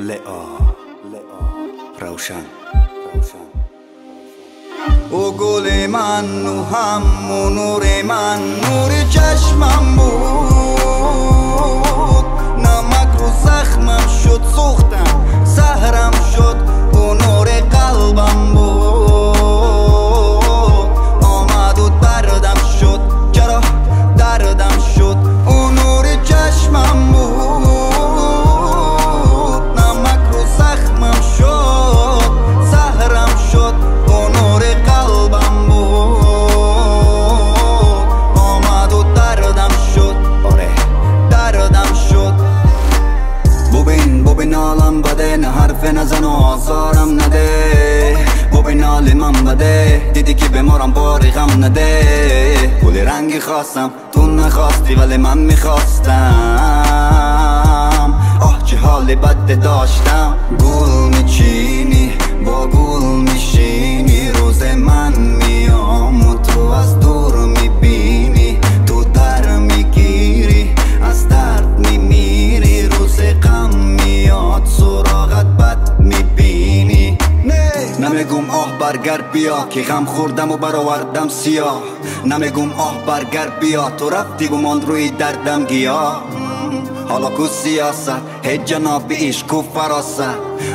لئا روشن او گل من و همون نور من نور چشمم بود، نمک رو زخمم شد سوختم زهرم شد او نور قلبم بود، آمد و دردم شد چرا دردم شد او نور چشمم بود، نمک رو زخمم شد زهرم شد او نور قلبم بود، آمد و دردم شد آره دردم شد. ببین حالم بده، نه حرف نزن و آزارم نده، ببین حال من بده، دیدی که بمارم باری غم نده. گل رنگی خواستم تو نخواستی ولی من میخواستم، آه چه حال بد داشتم. گل میچینی با گل میشینی، روز من میام و تو از دور میبینی، تو در میگیری از درد میمیری، روز غم میاد سراغت بد میبینی. نمیگم آه برگر بیا که غم خوردم و برآوردم سیاه، نمیگم آه برگر بیا تو رفتی گمان روی دردم گیا. حالا کو سیاست هیچ جناب عشق و فراست،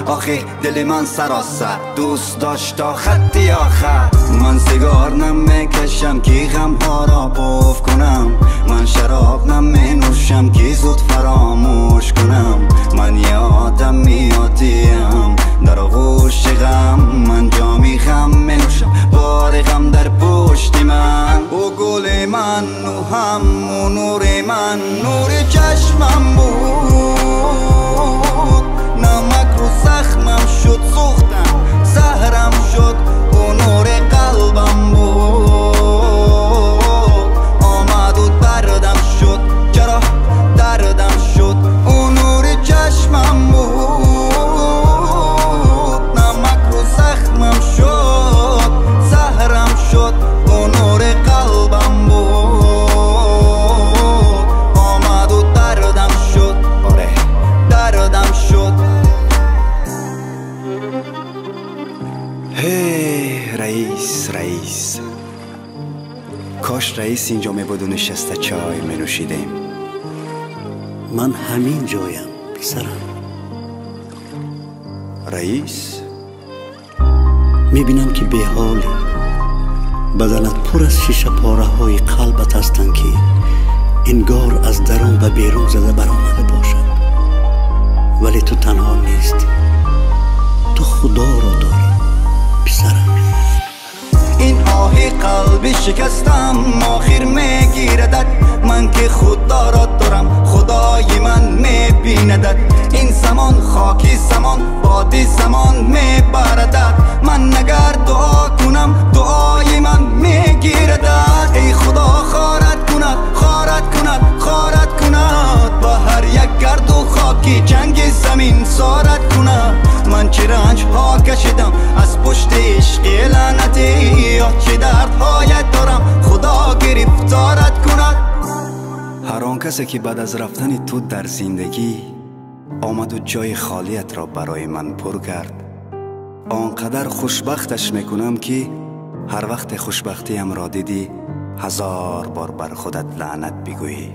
آخه دل من سراسر دوست داشت تا خطی آخر. من سیگار نمیکشم که غم ها را پف کنم، من شراب نمینوشم که زود فراموش کنم. من یه آدم میادیم در آغوش غم، من جامی غم منوشم بار غم در پشت من. او گل من و همون نور من نور چشمم بود، نمک رو زخمم شد سوختم زهرم شد او نور قلبم بود، آمد و دردم شد چرا دردم شد او نور چشمم بود، نمک رو زخمم شد زهرم شد او نور قلبم بود، آمد و دردم شد آره دردم شد. هی رئیس کاش رئیس اینجا می بود و نشسته چای می نوشیدیم. من همین جایم پسرم. رئیس میبینم که به حالی، بدنت پر از شیشه پاره های قلبت هستند که انگار از درون و بیرون زده برآمده باشد، ولی تو تنها نیستی، تو خدا را داری پسرم. این آه قلبی شکستم آخر میگیردد، من که خدا را دارم خدای من میبیندد. این زمان خاکی زمان بادی زمان میبردد، من نگر دعا کنم دعای من میگیردد. ای خدا خارت کند با هر یک گرد و خاکی جنگ زمین سارت کند. من چه رنج ها کشیدم از پشت عشق لعنتی، یا چه دردهایت دارم خدا گرفتارت کند. هر آن کسی که بعد از رفتن تو در زندگی آمد و جای خالیت را برای من پر کرد، آنقدر خوشبختش میکنم که هر وقت خوشبختیم را دیدی 1000 بار بر خودت لعنت بگویی.